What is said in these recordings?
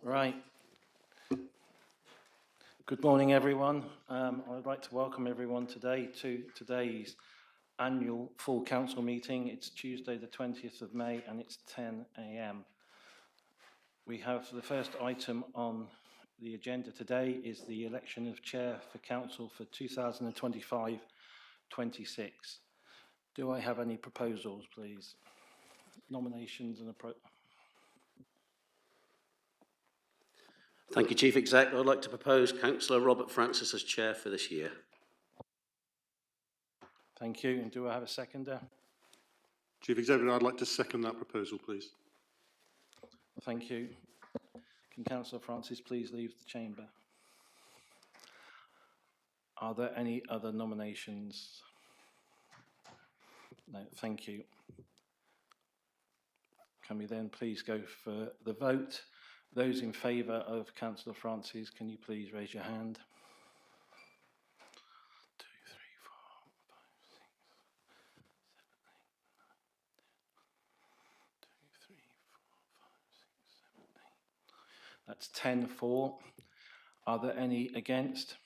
Right. Good morning, everyone. I'd like to welcome everyone today to today's annual full council meeting. It's Tuesday, the 20th of May, and it's 10 a.m. We have the first item on the agenda today is the election of chair for council for 2025-26. Do I have any proposals, please? Nominations and Thank you, Chief Exec. I'd like to propose Councillor Robert Francis as chair for this year. Thank you. And do I have a seconder? Chief Executive, I'd like to second that proposal, please. Thank you. Can Councillor Francis please leave the chamber? Are there any other nominations? No, thank you. Can we then please go for the vote? Those in favour of Councillor Francis, can you please raise your hand? 2, 3, 4, 5, 6, 7, 8. 2, 3, 4, 5, 6, 7, 8. That's 10 for. Are there any against?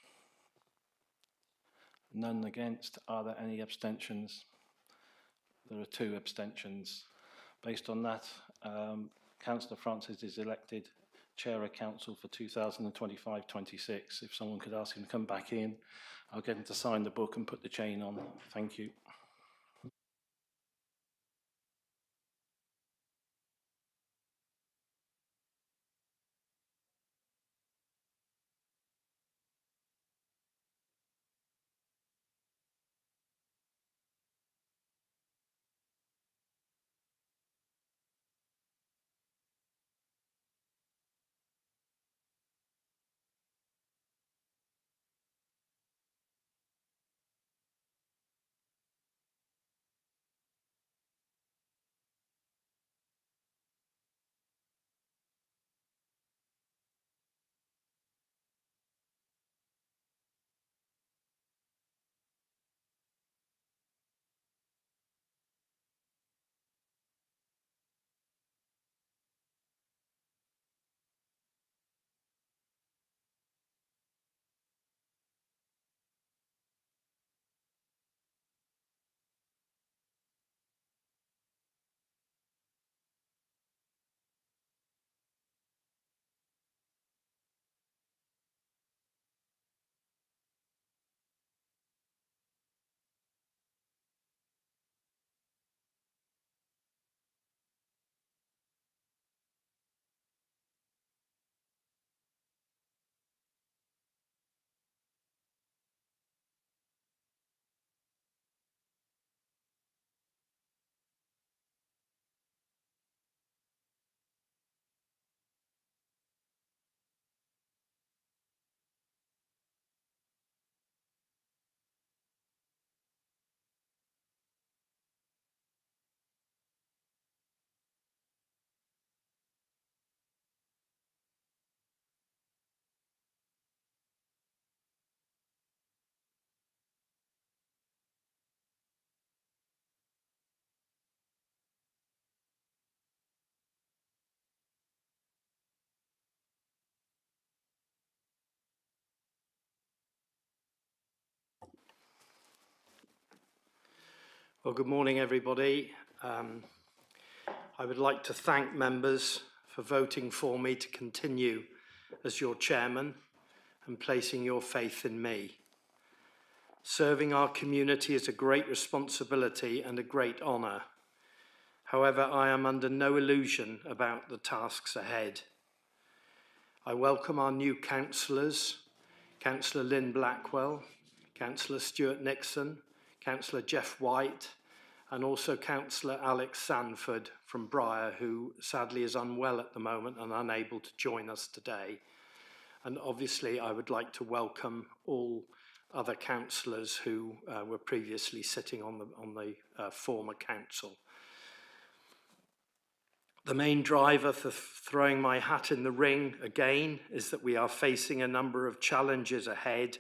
None against. Are there any abstentions? There are 2 abstentions. Based on that, Councillor Francis is elected Chair of Council for 2025-26. If someone could ask him to come back in, I'll get him to sign the book and put the chain on. Thank you. Well, good morning, everybody. I would like to thank members for voting for me to continue as your chairman and placing your faith in me. Serving our community is a great responsibility and a great honour. However, I am under no illusion about the tasks ahead. I welcome our new councillors, Councillor Lynn Blackwell, Councillor Stuart Nixon, Councillor Jeff White, and also Councillor Alex Sanford from Briar, who sadly is unwell at the moment and unable to join us today. And obviously I would like to welcome all other councillors who were previously sitting on the former council. The main driver for throwing my hat in the ring again is that we are facing a number of challenges ahead,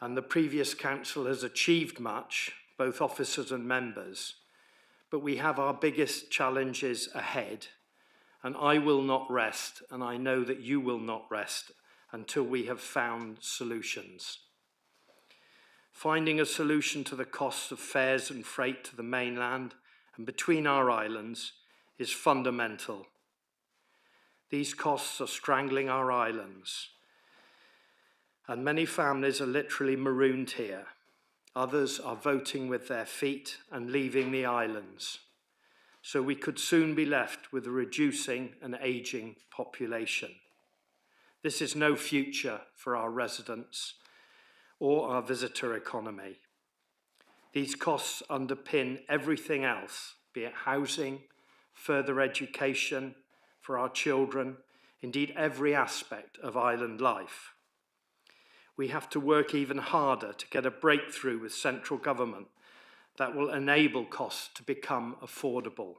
and the previous council has achieved much, both officers and members, but we have our biggest challenges ahead, and I will not rest, and I know that you will not rest until we have found solutions. Finding a solution to the costs of fares and freight to the mainland and between our islands is fundamental. These costs are strangling our islands, and many families are literally marooned here. Others are voting with their feet and leaving the islands. So we could soon be left with a reducing and ageing population. This is no future for our residents or our visitor economy. These costs underpin everything else, be it housing, further education for our children, indeed every aspect of island life. We have to work even harder to get a breakthrough with central government that will enable costs to become affordable.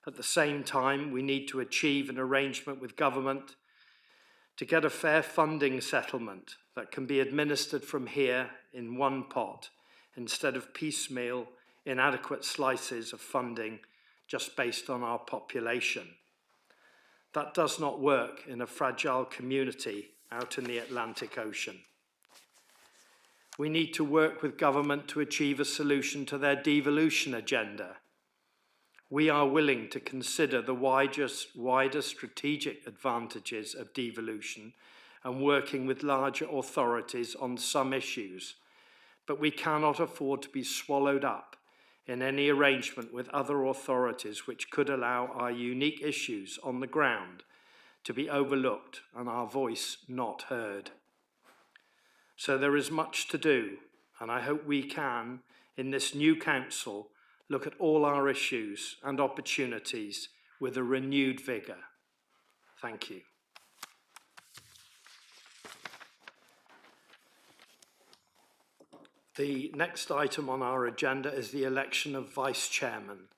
At the same time, we need to achieve an arrangement with government to get a fair funding settlement that can be administered from here in one pot instead of piecemeal, inadequate slices of funding just based on our population. That does not work in a fragile community out in the Atlantic Ocean. We need to work with government to achieve a solution to their devolution agenda. We are willing to consider the wider strategic advantages of devolution and working with larger authorities on some issues, but we cannot afford to be swallowed up in any arrangement with other authorities which could allow our unique issues on the ground to be overlooked and our voice not heard. So there is much to do, and I hope we can, in this new council, look at all our issues and opportunities with a renewed vigour. Thank you. The next item on our agenda is the election of Vice Chairman.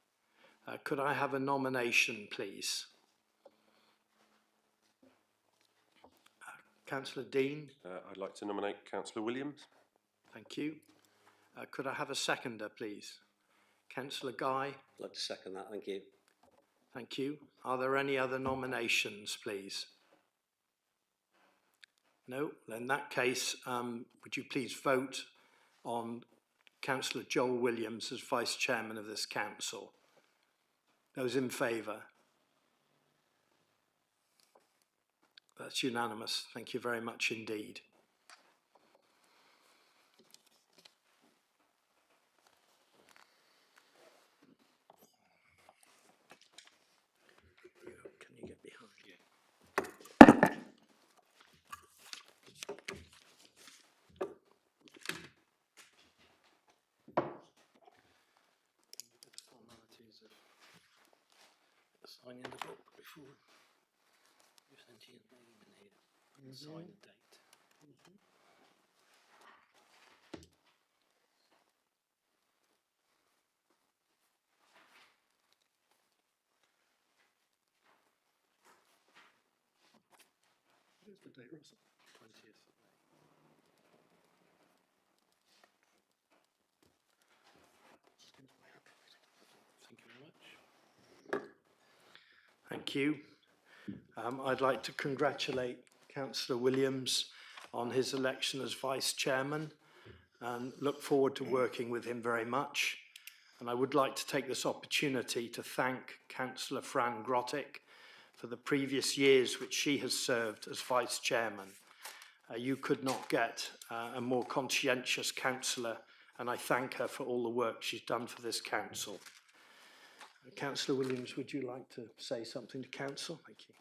Could I have a nomination, please? Councillor Dean. I'd like to nominate Councillor Williams. Thank you. Could I have a seconder, please? Councillor Guy. I'd like to second that, thank you. Thank you. Are there any other nominations, please? No? In that case, would you please vote on Councillor Joel Williams as Vice Chairman of this council? Those in favour? That's unanimous. Thank you very much indeed. Can you get behind? The formalities of signing the book before you send your name in here and sign the date. Where's the date, Russell? 20th of May. Thank you very much. Thank you. I'd like to congratulate Councillor Williams on his election as Vice Chairman and look forward to working with him very much. And I would like to take this opportunity to thank Councillor Fran Grottick for the previous years which she has served as Vice Chairman. You could not get a more conscientious councillor, and I thank her for all the work she's done for this council. Councillor Williams, would you like to say something to council? Thank you.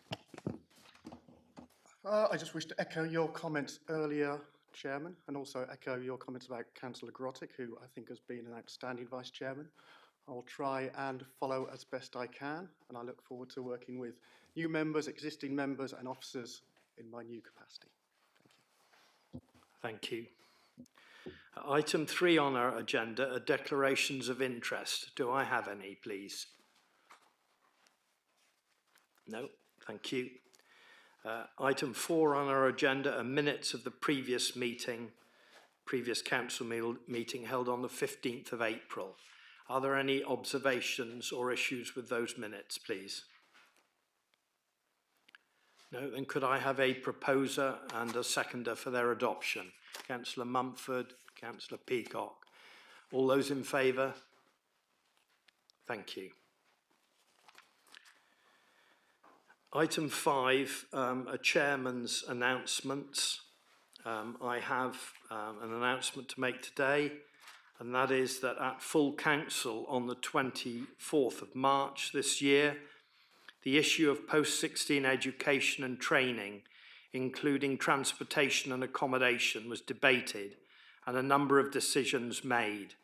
I just wish to echo your comments earlier, Chairman, and also echo your comments about Councillor Grottick, who I think has been an outstanding Vice Chairman. I will try and follow as best I can, and I look forward to working with new members, existing members and officers in my new capacity. Thank you. Item 3 on our agenda are declarations of interest. Do I have any, please? No, thank you. Item 4 on our agenda are minutes of the previous council meeting held on the 15th of April. Are there any observations or issues with those minutes, please? No, then could I have a proposer and a seconder for their adoption? Councillor Mumford, Councillor Peacock. All those in favour? Thank you. Item 5 are chairman's announcements. I have an announcement to make today, and that is that at full council on the 24th of March this year, the issue of post-16 education and training, including transportation and accommodation, was debated and a number of decisions made.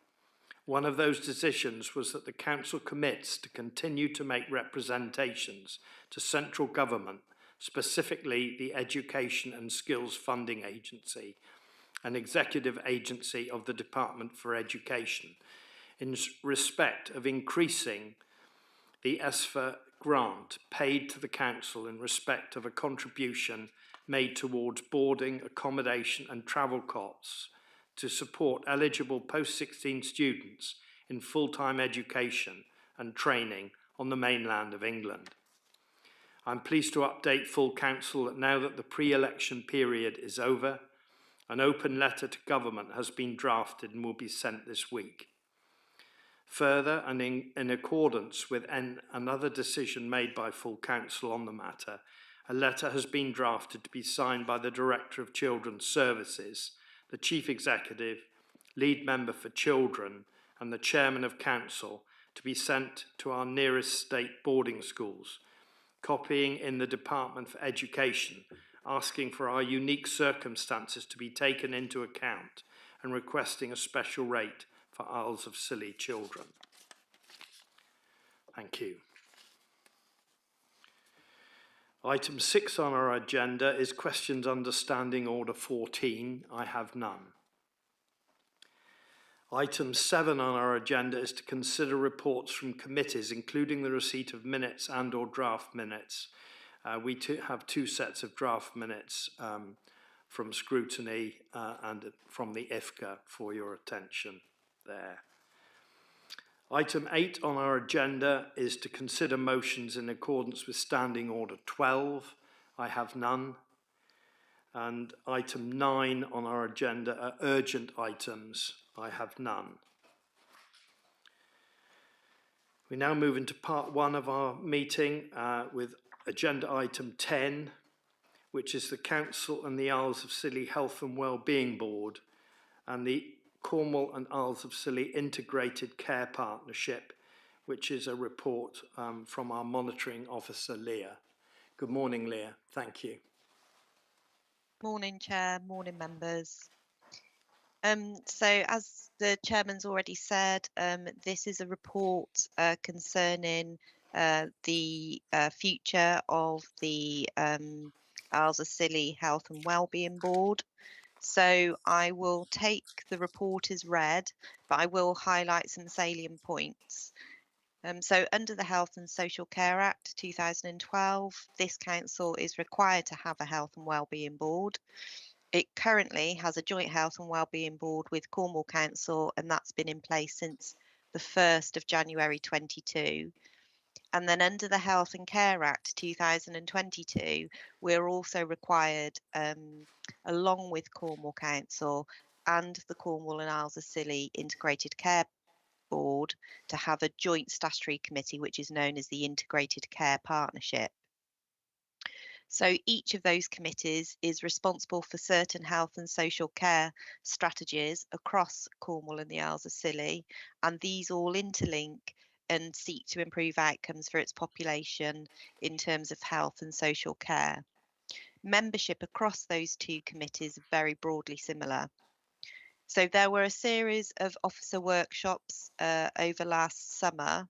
One of those decisions was that the council commits to continue to make representations to central government, specifically the Education and Skills Funding Agency, an executive agency of the Department for Education, in respect of increasing the ESFA grant paid to the council in respect of a contribution made towards boarding, accommodation and travel costs to support eligible post-16 students in full-time education and training on the mainland of England. I'm pleased to update full council that now that the pre-election period is over, an open letter to government has been drafted and will be sent this week. Further, and in accordance with another decision made by full council on the matter, a letter has been drafted to be signed by the Director of Children's Services, the Chief Executive, Lead Member for Children and the Chairman of Council to be sent to our nearest state boarding schools, copying in the Department for Education, asking for our unique circumstances to be taken into account and requesting a special rate for Isles of Scilly children. Thank you. Item 6 on our agenda is questions under Standing Order 14. I have none. Item 7 on our agenda is to consider reports from committees, including the receipt of minutes and or draft minutes. We have two sets of draft minutes from scrutiny and from the IFCA for your attention there. Item 8 on our agenda is to consider motions in accordance with Standing Order 12. I have none. And item 9 on our agenda are urgent items. I have none. We now move into part 1 of our meeting with agenda item 10, which is the Council and the Isles of Scilly Health and Wellbeing Board and the Cornwall and Isles of Scilly Integrated Care Partnership, which is a report from our monitoring officer, Leah. Good morning, Leah. Thank you. Morning, Chair. Morning, members. So as the Chairman's already said, this is a report concerning the future of the Isles of Scilly Health and Wellbeing Board. So I will take the report as read, but I will highlight some salient points. So under the Health and Social Care Act 2012, this council is required to have a Health and Wellbeing Board. It currently has a joint Health and Wellbeing Board with Cornwall Council, and that's been in place since the 1st of January 22. And then under the Health and Care Act 2022, we're also required, along with Cornwall Council and the Cornwall and Isles of Scilly Integrated Care Board, to have a joint statutory committee, which is known as the Integrated Care Partnership. So each of those committees is responsible for certain health and social care strategies across Cornwall and the Isles of Scilly, and these all interlink and seek to improve outcomes for its population in terms of health and social care. Membership across those two committees are very broadly similar. So there were a series of officer workshops over last summer,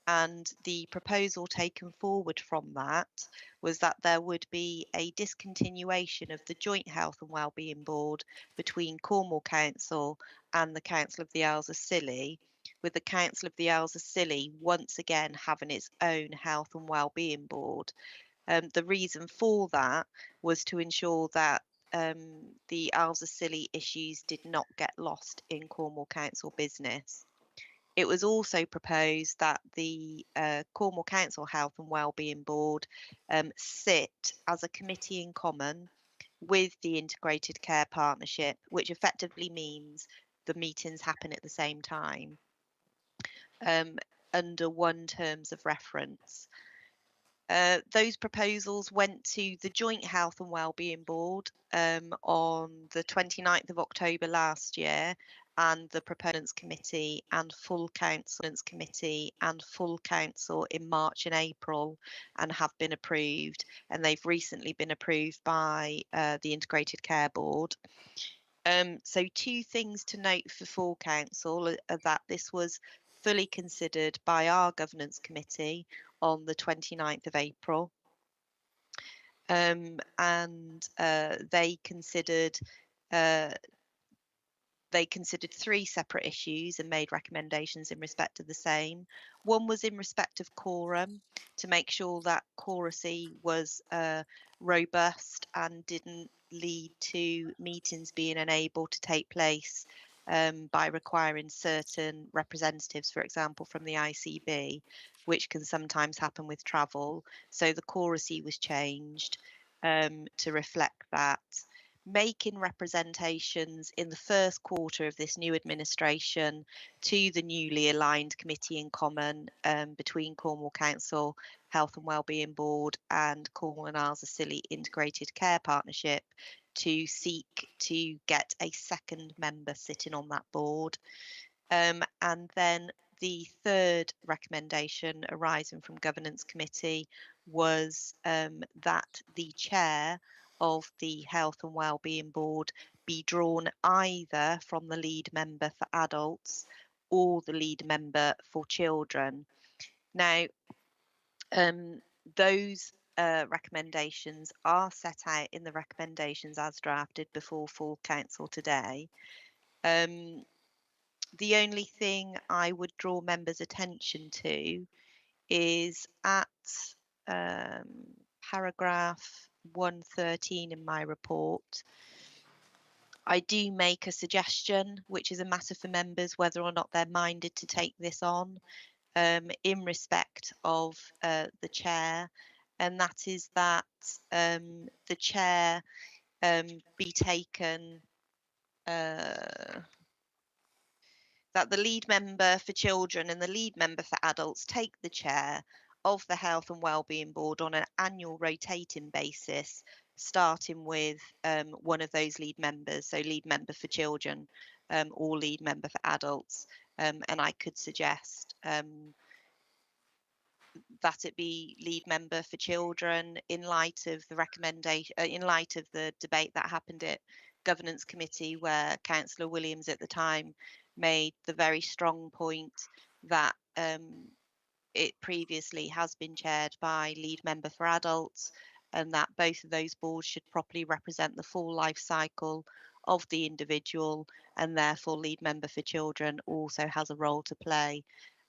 and the proposal taken forward from that was that there would be a discontinuation of the joint Health and Wellbeing Board between Cornwall Council and the Council of the Isles of Scilly, with the Council of the Isles of Scilly once again having its own Health and Wellbeing Board. The reason for that was to ensure that the Isles of Scilly issues did not get lost in Cornwall Council business. It was also proposed that the Cornwall Council Health and Wellbeing Board sit as a committee in common with the Integrated Care Partnership, which effectively means the meetings happen at the same time under one terms of reference. Those proposals went to the Joint Health and Wellbeing Board on the 29th of October last year, and the Proponents Committee and Full Council in March and April, and have been approved. And they've recently been approved by the Integrated Care Board. So 2 things to note for Full Council are that this was fully considered by our Governance Committee on the 29th of April. And they considered 3 separate issues and made recommendations in respect of the same. One was in respect of quorum, to make sure that quoracy was robust and didn't lead to meetings being unable to take place by requiring certain representatives, for example, from the ICB, which can sometimes happen with travel. So the quoracy was changed to reflect that. Making representations in the first quarter of this new administration to the newly aligned committee in common between Cornwall Council Health and Wellbeing Board and Cornwall and Isles of Scilly Integrated Care Partnership to seek to get a second member sitting on that board. And then the third recommendation arising from Governance Committee was that the chair of the Health and Wellbeing Board be drawn either from the lead member for adults or the lead member for children. Now, those recommendations are set out in the recommendations as drafted before Full Council today. The only thing I would draw members' attention to is at paragraph 113 in my report. I do make a suggestion, which is a matter for members whether or not they're minded to take this on, in respect of the chair, and that is that the chair be taken, that the lead member for children and the lead member for adults take the chair of the Health and Wellbeing Board on an annual rotating basis, starting with one of those lead members, so lead member for children or lead member for adults. And I could suggest that it be lead member for children in light of the recommendation, in light of the debate that happened at Governance Committee, where Councillor Williams at the time made the very strong point that it previously has been chaired by lead member for adults, and that both of those boards should properly represent the full life cycle of the individual, and therefore lead member for children also has a role to play.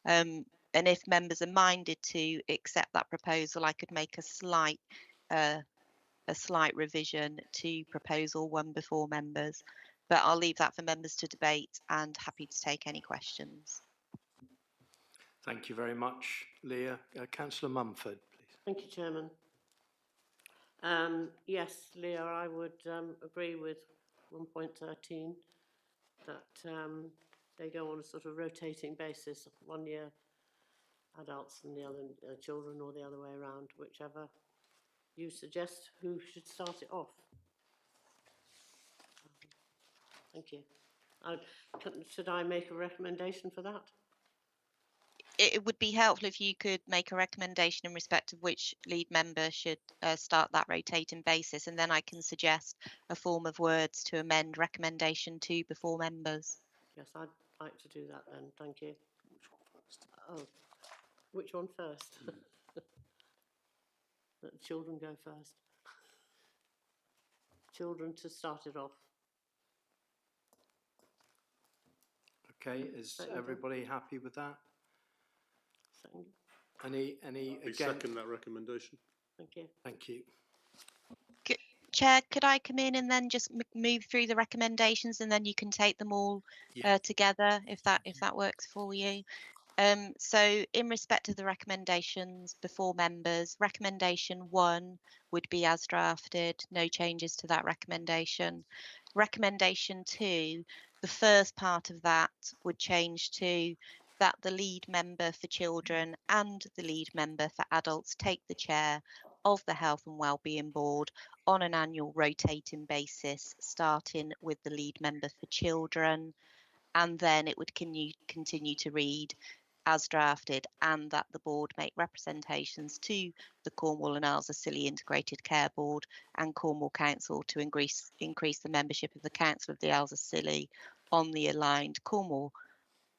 And if members are minded to accept that proposal, I could make a slight revision to proposal 1 before members, but I'll leave that for members to debate, and happy to take any questions. Thank you very much, Leah. Councillor Mumford, please. Thank you, Chairman. Yes, Leah, I would agree with 1.13 that they go on a sort of rotating basis, 1 year adults and the other children, or the other way around, whichever you suggest. Who should start it off? Thank you. Should I make a recommendation for that? It would be helpful if you could make a recommendation in respect of which lead member should start that rotating basis, and then I can suggest a form of words to amend recommendation 2 before members. Yes, I'd like to do that then. Thank you. Oh, which one first? Let the children go first. Children to start it off. Okay, is everybody happy with that? Second. Any I against? second that recommendation. Thank you. Thank you. Chair, could I come in and then just move through the recommendations, and then you can take them all Yeah. together if that works for you? So in respect of the recommendations before members, recommendation 1 would be as drafted, no changes to that recommendation. Recommendation 2, the first part of that would change to that the lead member for children and the lead member for adults take the chair of the Health and Wellbeing Board on an annual rotating basis, starting with the lead member for children, and then it would continue to read as drafted, and that the board make representations to the Cornwall and Isles of Scilly Integrated Care Board and Cornwall Council to increase the membership of the Council of the Isles of Scilly on the aligned Cornwall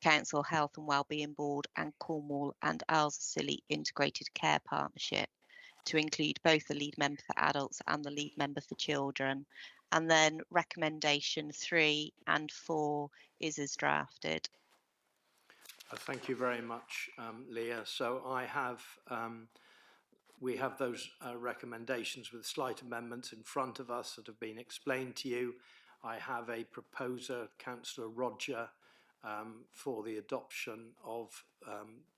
Council Health and Wellbeing Board and Cornwall and Isles of Scilly Integrated Care Partnership, to include both the lead member for adults and the lead member for children. And then recommendation 3 and 4 is as drafted. Thank you very much, Leah. So we have those recommendations with slight amendments in front of us that have been explained to you. I have a proposer, Councillor Roger, for the adoption of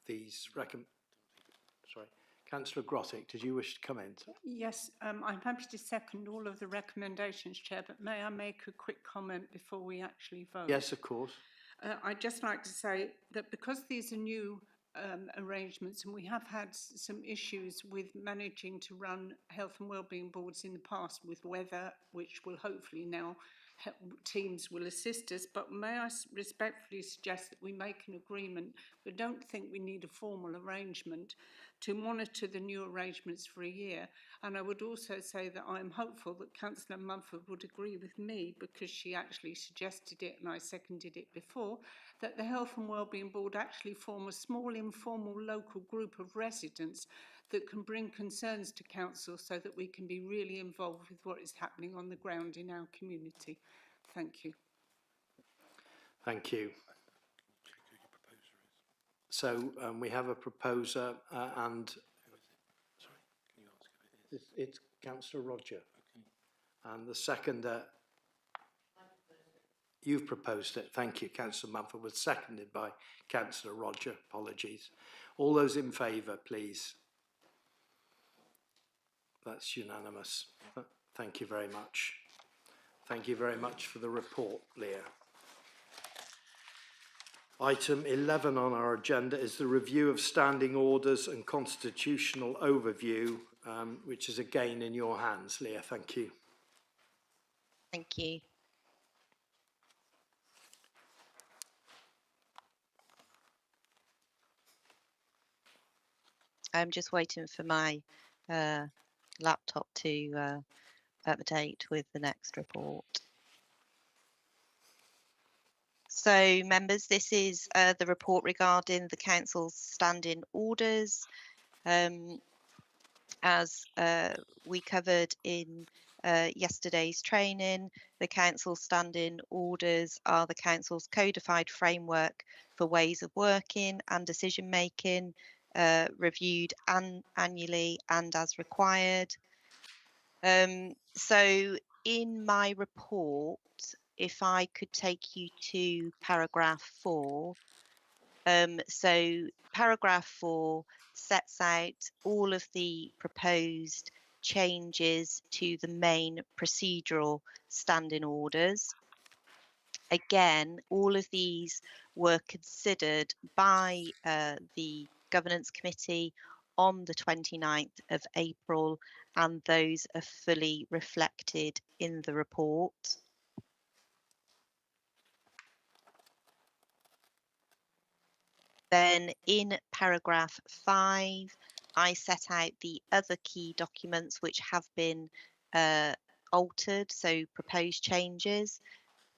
these Sorry, Councillor Grottick, did you wish to come in? Yes, I'm happy to second all of the recommendations, Chair, but may I make a quick comment before we actually vote? Yes, of course. I'd just like to say that because these are new arrangements, and we have had some issues with managing to run health and wellbeing boards in the past with weather, which will hopefully now teams will assist us, but may I respectfully suggest that we make an agreement. We don't think we need a formal arrangement to monitor the new arrangements for a year. And I would also say that I'm hopeful that Councillor Mumford would agree with me, because she actually suggested it and I seconded it before, that the Health and Wellbeing Board actually form a small informal local group of residents that can bring concerns to council so that we can be really involved with what is happening on the ground in our community. Thank you. Thank you. So we have a proposer and it's Councillor Roger. And the seconder, you've proposed it. Thank you. Councillor Mumford was seconded by Councillor Roger. Apologies. All those in favour, please. That's unanimous. Thank you very much. Thank you very much for the report, Leah. Item 11 on our agenda is the review of standing orders and constitutional overview, which is again in your hands, Leah. Thank you. Thank you. I'm just waiting for my laptop to update with the next report. So, members, this is the report regarding the Council's standing orders. As we covered in yesterday's training, the Council's standing orders are the Council's codified framework for ways of working and decision making, reviewed annually and as required. So in my report, if I could take you to paragraph 4. So paragraph 4 sets out all of the proposed changes to the main procedural standing orders. Again, all of these were considered by the Governance Committee on the 29th of April, and those are fully reflected in the report. Then in paragraph 5, I set out the other key documents which have been altered, so proposed changes.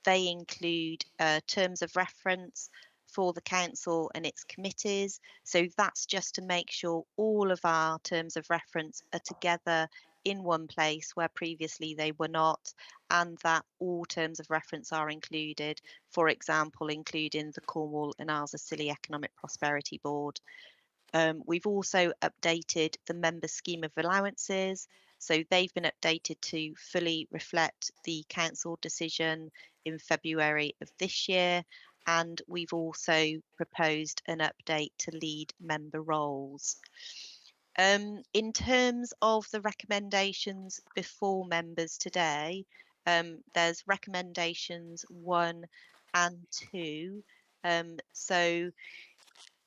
They include terms of reference for the council and its committees. So that's just to make sure all of our terms of reference are together in one place where previously they were not, and that all terms of reference are included, for example, including the Cornwall and Isles of Scilly Economic Prosperity Board. We've also updated the member scheme of allowances So they've been updated to fully reflect the council decision in February of this year. And we've also proposed an update to lead member roles. In terms of the recommendations before members today, there's recommendations 1 and 2. So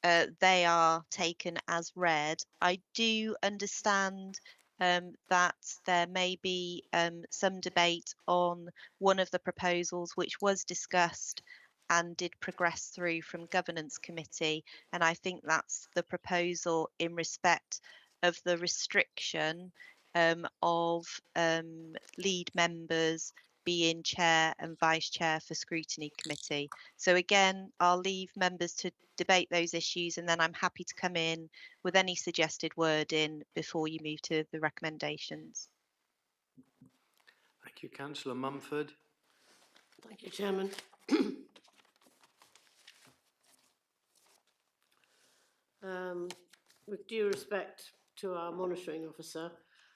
they are taken as read. I do understand that there may be some debate on one of the proposals which was discussed and did progress through from Governance Committee, and I think that's the proposal in respect of the restriction of lead members being chair and vice chair for Scrutiny Committee. So again, I'll leave members to debate those issues, and then I'm happy to come in with any suggested wording before you move to the recommendations. Thank you, Councillor Mumford. Thank you, Chairman. With due respect to our monitoring officer,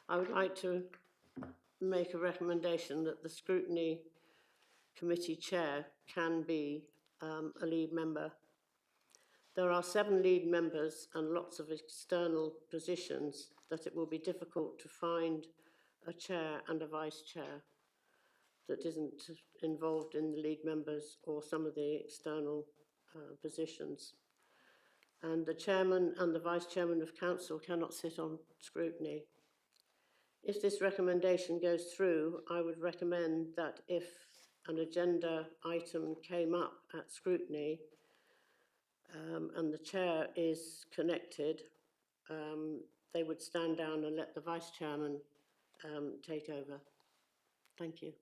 I would like to make a recommendation that the Scrutiny Committee Chair can be a lead member. There are 7 lead members and lots of external positions that it will be difficult to find a chair and a vice chair that isn't involved in the lead members or some of the external positions. And the chairman and the vice chairman of council cannot sit on scrutiny. If this recommendation goes through, I would recommend that if an agenda item came up at scrutiny and the chair is connected, they would stand down and let the vice chairman take over. Thank you.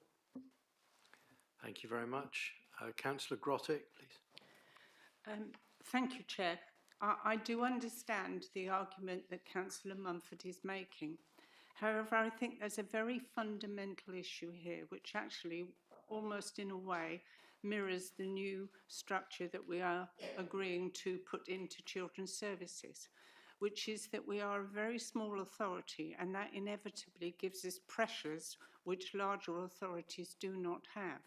Thank you very much. Councillor Grottick, please. Thank you, Chair. I do understand the argument that Councillor Mumford is making. However, I think there's a very fundamental issue here, which actually almost in a way mirrors the new structure that we are agreeing to put into children's services, which is that we are a very small authority, and that inevitably gives us pressures which larger authorities do not have.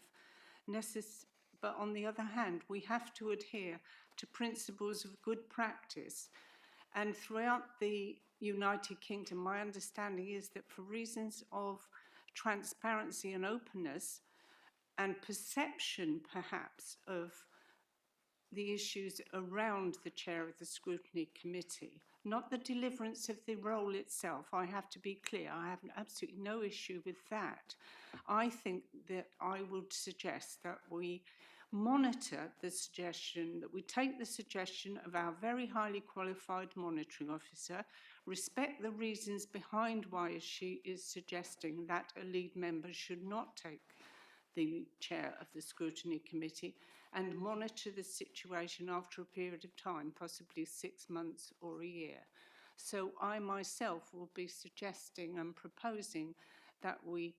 But on the other hand, we have to adhere to principles of good practice. And throughout the United Kingdom, my understanding is that for reasons of transparency and openness and perception, perhaps, of the issues around the chair of the Scrutiny Committee, not the deliverance of the role itself. I have to be clear, I have absolutely no issue with that. I think that I would suggest that we monitor the suggestion, that we take the suggestion of our very highly qualified monitoring officer, respect the reasons behind why she is suggesting that a lead member should not take the chair of the Scrutiny Committee, and monitor the situation after a period of time, possibly 6 months or a year. So I myself will be suggesting and proposing that we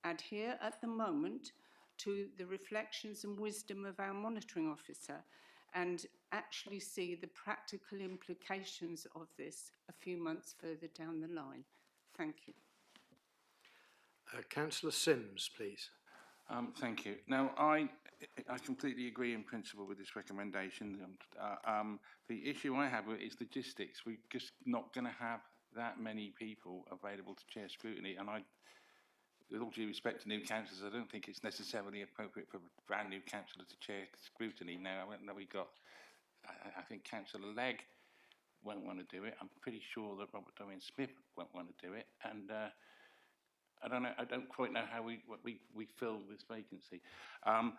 adhere at the moment to the reflections and wisdom of our monitoring officer and actually see the practical implications of this a few months further down the line. Thank you. Councillor Sims, please. Thank you. Now, I completely agree in principle with this recommendation. The issue I have with it is logistics. We're just not going to have that many people available to chair scrutiny, and with all due respect to new councillors, I don't think it's necessarily appropriate for a brand new councillor to chair scrutiny. Now, I think Councillor Legg won't want to do it. I'm pretty sure that Robert Dowen Smith won't want to do it, and I don't know. I don't quite know how we fill this vacancy. I'm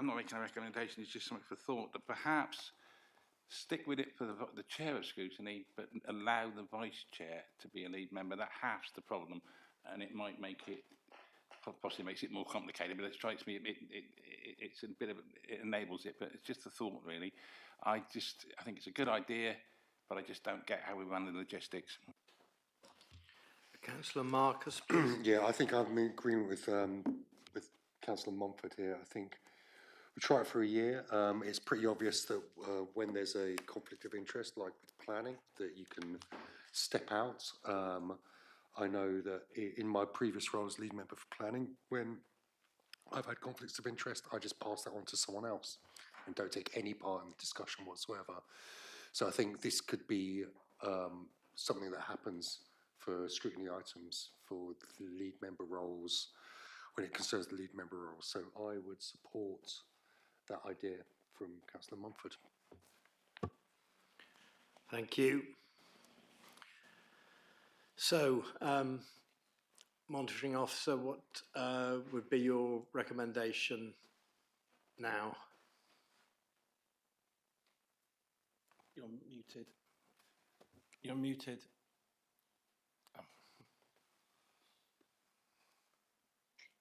not making a recommendation. It's just something for thought that perhaps stick with it for the chair of scrutiny, but allow the vice chair to be a lead member. That halves the problem, and it might make it possibly makes it more complicated. But it strikes me it's a bit of it enables it. But it's just a thought, really. I think it's a good idea, but I just don't get how we run the logistics. Councillor Marcus, please. Yeah, I think I'm in agreement with Councillor Mumford here. I think we try it for a year. It's pretty obvious that when there's a conflict of interest, like with planning, that you can step out. I know that in my previous role as lead member for planning, when I've had conflicts of interest, I just pass that on to someone else and don't take any part in the discussion whatsoever. So I think this could be something that happens for scrutiny items for the lead member roles when it concerns the lead member roles. So I would support that idea from Councillor Mumford. Thank you. So, monitoring officer, what would be your recommendation now? You're muted. You're muted.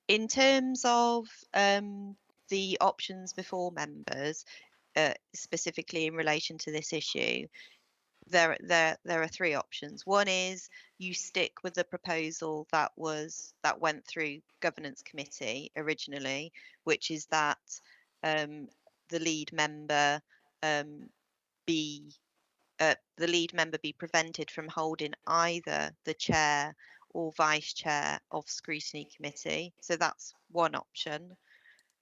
In terms of the options before members, specifically in relation to this issue, there are three options. One is you stick with the proposal that went through governance committee originally, which is that the lead member be prevented from holding either the chair or vice chair of scrutiny committee. So that's one option.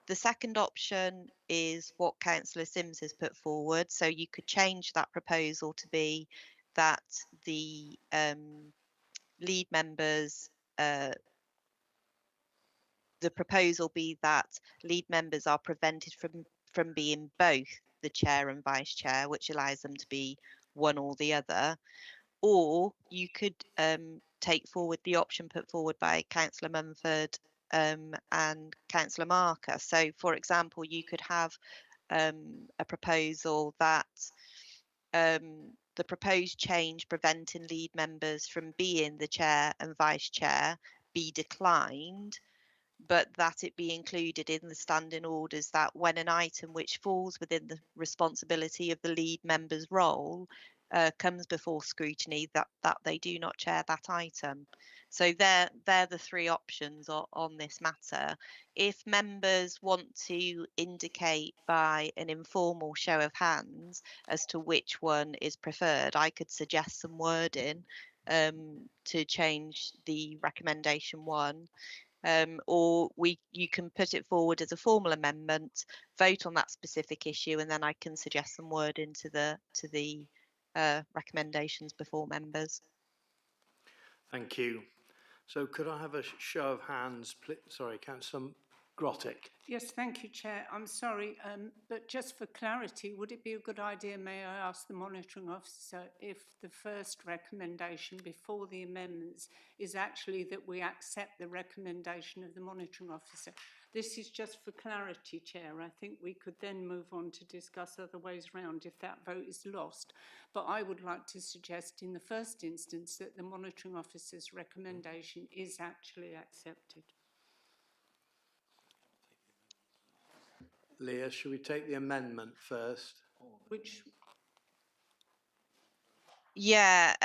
The second option is what Councillor Sims has put forward. So you could change that proposal to be that the lead members, the proposal be that lead members are prevented from being both the chair and vice chair, which allows them to be one or the other. Or you could take forward the option put forward by Councillor Mumford and Councillor Marker. So, for example, you could have a proposal that the proposed change preventing lead members from being the chair and vice chair be declined, but that it be included in the standing orders that when an item which falls within the responsibility of the lead member's role comes before scrutiny, that they do not chair that item. So they're the three options on this matter. If members want to indicate by an informal show of hands as to which one is preferred, I could suggest some wording to change the recommendation one. Or you can put it forward as a formal amendment, vote on that specific issue, and then I can suggest some wording to the recommendations before members. Thank you. So could I have a show of hands, please? Sorry, Councillor Grottick. Yes, thank you, Chair. I'm sorry, but just for clarity, would it be a good idea, may I ask the monitoring officer, if the first recommendation before the amendments is actually that we accept the recommendation of the monitoring officer? This is just for clarity, Chair. I think we could then move on to discuss other ways round if that vote is lost. But I would like to suggest in the first instance that the monitoring officer's recommendation is actually accepted. Leah, should we take the amendment first? Which? Yeah,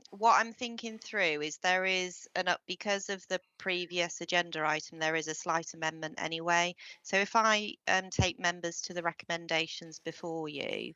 what I'm thinking through is there is because of the previous agenda item, there is a slight amendment anyway. So if I take members to the recommendations before you,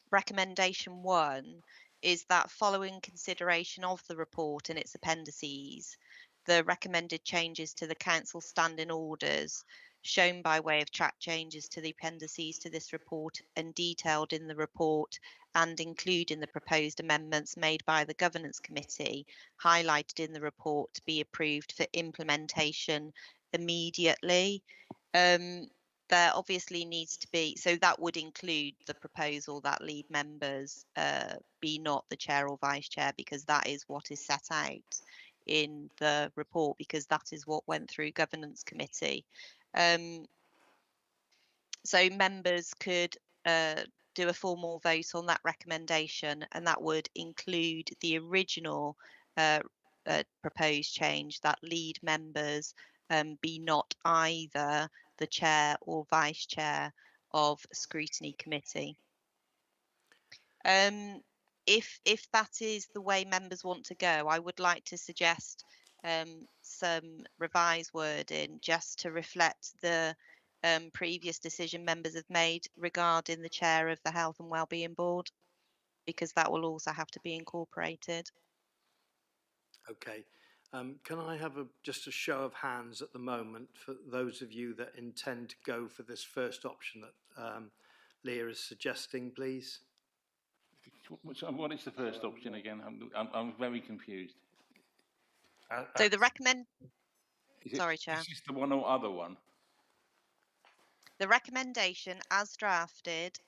recommendation 1 is that following consideration of the report and its appendices, the recommended changes to the council standing orders shown by way of track changes to the appendices to this report and detailed in the report and including the proposed amendments made by the governance committee highlighted in the report to be approved for implementation immediately. There obviously needs to be, so that would include the proposal that lead members be not the chair or vice chair, because that is what is set out in the report, because that is what went through governance committee. So members could do a formal vote on that recommendation, and that would include the original proposed change that lead members be not either the chair or vice chair of scrutiny committee. If that is the way members want to go, I would like to suggest some revised wording just to reflect the previous decision members have made regarding the chair of the Health and Wellbeing Board. because that will also have to be incorporated. Okay. Can I have just a show of hands at the moment for those of you that intend to go for this first option that Leah is suggesting, please? What is the first option again? I'm very confused. So the Is it, sorry, Chair. Is this the one or other one? The recommendation as drafted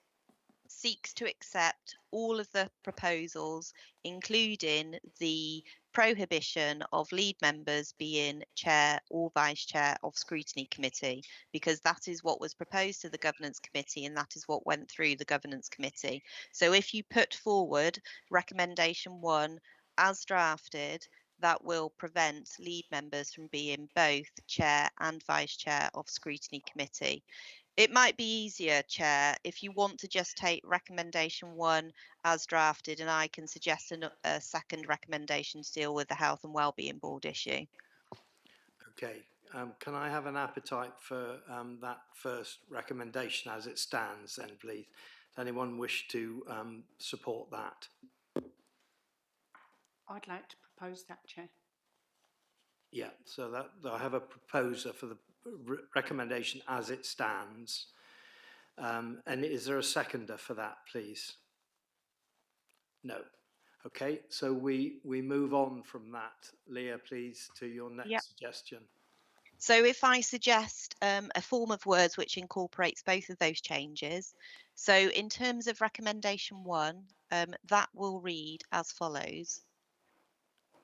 seeks to accept all of the proposals, including the prohibition of lead members being chair or vice chair of scrutiny committee, because that is what was proposed to the governance committee and that is what went through the governance committee. So if you put forward recommendation 1 as drafted, that will prevent lead members from being both chair and vice chair of scrutiny committee. It might be easier, Chair, if you want to just take recommendation 1 as drafted, and I can suggest a second recommendation to deal with the Health and Wellbeing Board issue. Okay. Can I have an appetite for that first recommendation as it stands then, please? Does anyone wish to support that? I'd like to propose that, Chair. Yeah, so that I have a proposer for the recommendation as it stands. And is there a seconder for that, please? No. Okay, so we move on from that. Leah, please, to your next suggestion. So if I suggest a form of words which incorporates both of those changes, so in terms of recommendation 1, that will read as follows: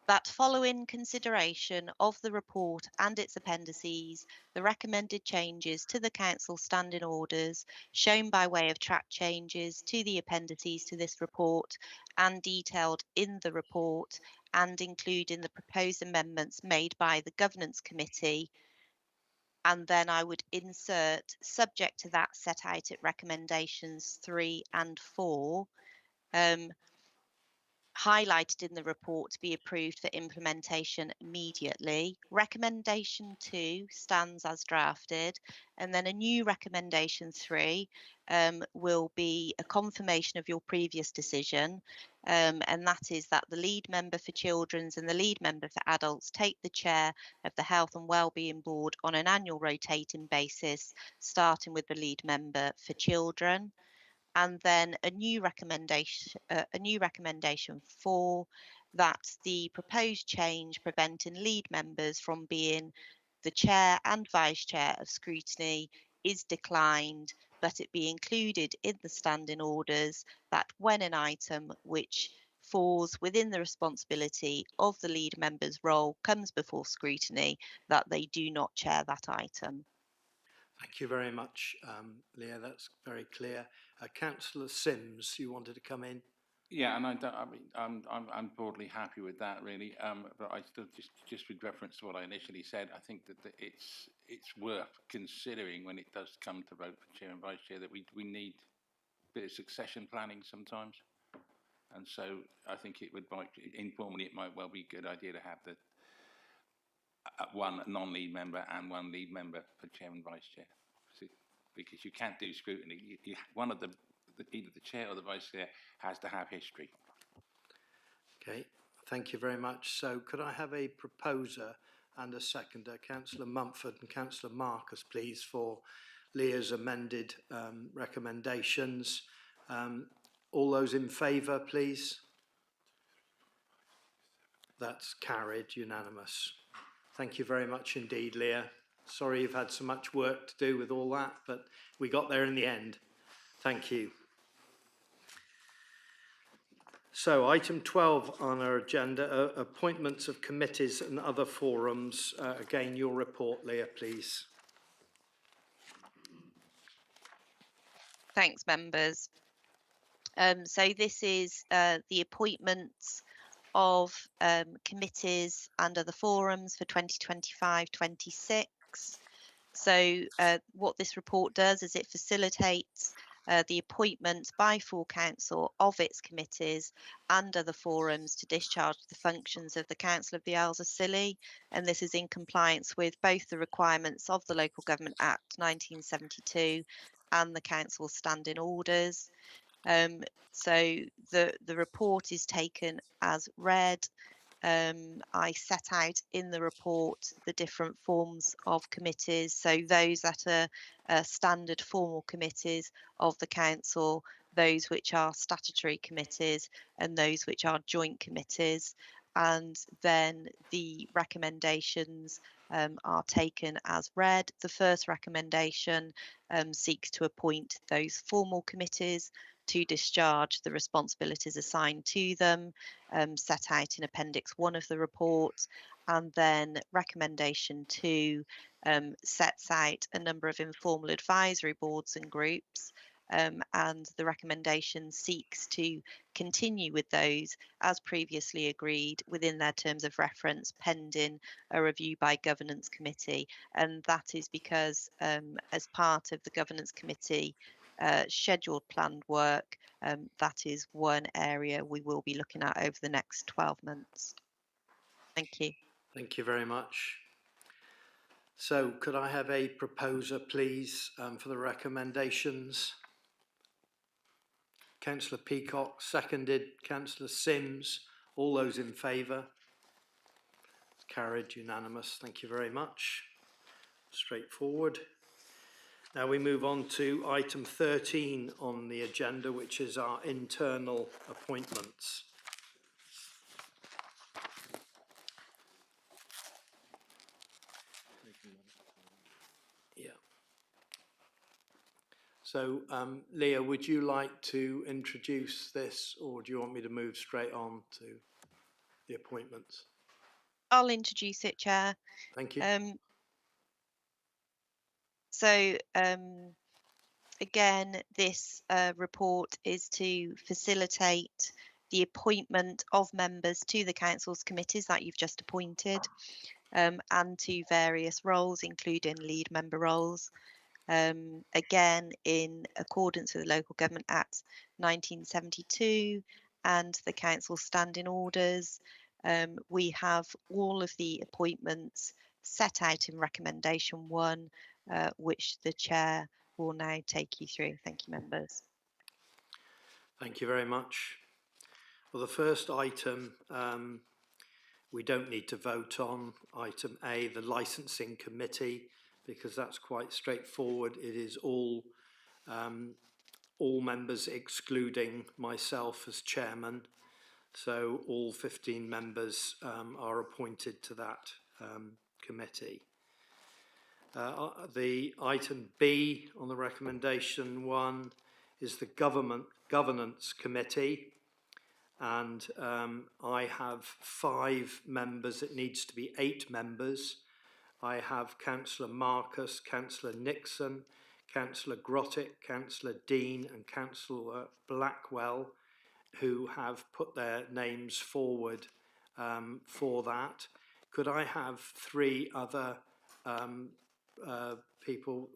that following consideration of the report and its appendices, the recommended changes to the Council standing orders shown by way of track changes to the appendices to this report and detailed in the report and including the proposed amendments made by the Governance Committee. And then I would insert, subject to that set out at recommendations 3 and 4, highlighted in the report to be approved for implementation immediately. Recommendation 2 stands as drafted, and then a new recommendation 3 will be a confirmation of your previous decision, and that is that the lead member for children's and the lead member for adults take the chair of the Health and Wellbeing Board on an annual rotating basis, starting with the lead member for children. And then a new recommendation 4, that the proposed change preventing lead members from being the chair and vice chair of scrutiny is declined, but it be included in the standing orders that when an item which falls within the responsibility of the lead member's role comes before scrutiny, that they do not chair that item. Thank you very much, Leah. That's very clear. Councillor Sims, you wanted to come in? Yeah, and I'm broadly happy with that, really. But I still just with reference to what I initially said, I think that it's worth considering when it does come to vote for chair and vice chair that we need a bit of succession planning sometimes. And so I think it would informally, it might well be a good idea to have the one non-lead member and one lead member for chair and vice chair, because you can't do scrutiny. One of either the chair or the vice chair has to have history. Okay, thank you very much. So could I have a proposer and a seconder, Councillor Mumford and Councillor Marcus, please, for Leah's amended recommendations. All those in favour, please. That's carried, unanimous. Thank you very much indeed, Leah. Sorry you've had so much work to do with all that, but we got there in the end. Thank you. So item 12 on our agenda, appointments of committees and other forums. Again, your report, Leah, please. Thanks, members. So this is the appointments of committees and other forums for 2025-26. So what this report does is it facilitates the appointment by full council of its committees and other forums to discharge the functions of the Council of the Isles of Scilly, and this is in compliance with both the requirements of the Local Government Act 1972 and the Council's standing orders. So the report is taken as read. I set out in the report the different forms of committees. So those that are standard formal committees of the council, those which are statutory committees, and those which are joint committees. And then the recommendations are taken as read. The first recommendation seeks to appoint those formal committees to discharge the responsibilities assigned to them, set out in Appendix 1 of the report. And then recommendation 2 sets out a number of informal advisory boards and groups, and the recommendation seeks to continue with those as previously agreed within their terms of reference, pending a review by Governance Committee. And that is because as part of the Governance Committee scheduled planned work, that is one area we will be looking at over the next 12 months. Thank you. Thank you very much. So could I have a proposer, please, for the recommendations? Councillor Peacock, seconded. Councillor Sims, all those in favour? Carried, unanimous. Thank you very much. Straightforward. Now we move on to item 13 on the agenda, which is our internal appointments. Yeah. So, Leah, would you like to introduce this, or do you want me to move straight on to the appointments? I'll introduce it, Chair. Thank you. So again, this report is to facilitate the appointment of members to the council's committees that you've just appointed, and to various roles, including lead member roles. Again, in accordance with the Local Government Act 1972 and the council standing orders, we have all of the appointments set out in recommendation 1, which the chair will now take you through. Thank you, members. Thank you very much. Well, the first item we don't need to vote on, item A, the licensing committee, because that's quite straightforward. It is all members excluding myself as chairman. So all 15 members are appointed to that committee. The item B on the recommendation 1 is the governance committee, and I have 5 members. It needs to be 8 members. I have Councillor Marcus, Councillor Nixon, Councillor Grottick, Councillor Dean and Councillor Blackwell, who have put their names forward for that. Could I have 3 other people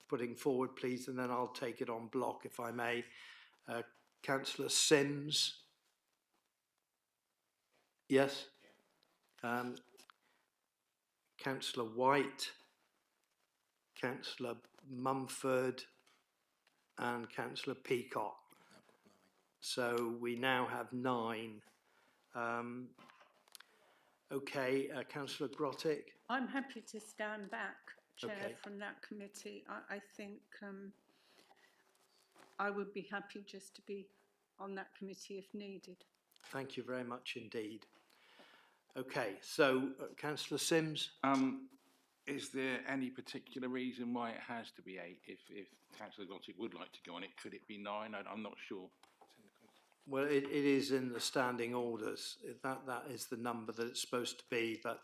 putting forward, please, and then I'll take it on block, if I may. Councillor Sims. Yes. Councillor White, Councillor Mumford, and Councillor Peacock. So we now have 9. Okay, Councillor Grottick. I'm happy to stand back, Chair, Okay. from that committee. I think I would be happy just to be on that committee if needed. Thank you very much indeed. Okay, so Councillor Sims. Is there any particular reason why it has to be 8? If Councillor Grottick would like to go on it, could it be 9? I'm not sure. Well, it is in the standing orders. That is the number that it's supposed to be. But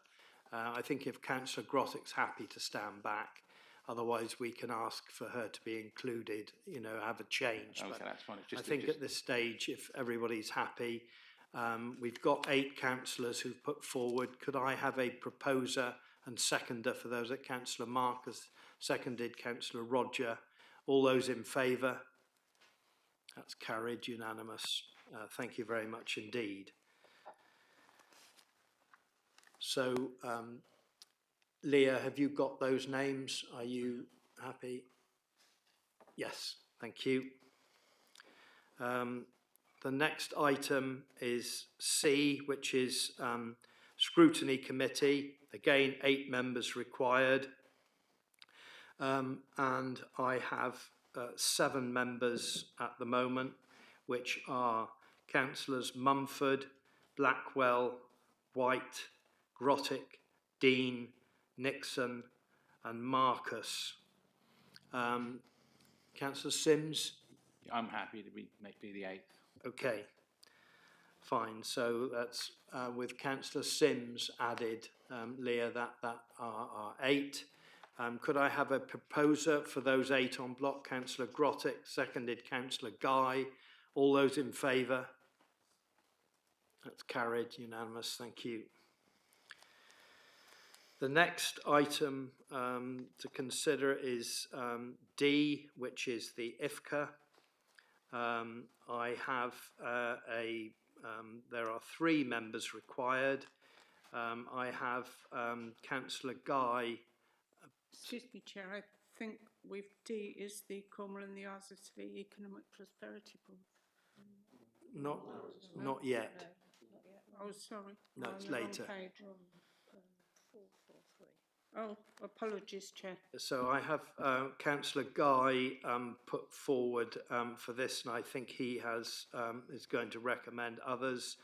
I think if Councillor Grottick's happy to stand back, otherwise we can ask for her to be included. You know, have a change. Okay, but that's fine. I think at this stage, if everybody's happy, we've got 8 councillors who've put forward. Could I have a proposer and seconder for those? At Councillor Marcus, seconded Councillor Roger. All those in favour? That's carried, unanimous. Thank you very much indeed. So, Leah, have you got those names? Are you happy? Yes, thank you. The next item is C, which is scrutiny committee. Again, 8 members required. And I have 7 members at the moment, which are councillors Mumford, Blackwell, White, Grottick, Dean, Nixon and Marcus. Councillor Sims? I'm happy to be the 8th. Okay, fine. So that's with Councillor Sims added, Leah, that are 8. Could I have a proposer for those 8 on block? Councillor Grottick, seconded Councillor Guy. All those in favour? That's carried, unanimous, thank you. The next item to consider is D, which is the IFCA. I have there are 3 members required. I have Councillor Guy. Excuse me, Chair, I think with D is the Cornwall and the Isles of Scilly Economic Prosperity Board. Not yet. Oh, sorry. No, I'm it's on the wrong later. page. Oh, apologies, Chair. So I have Councillor Guy put forward for this, and I think he has is going to recommend others.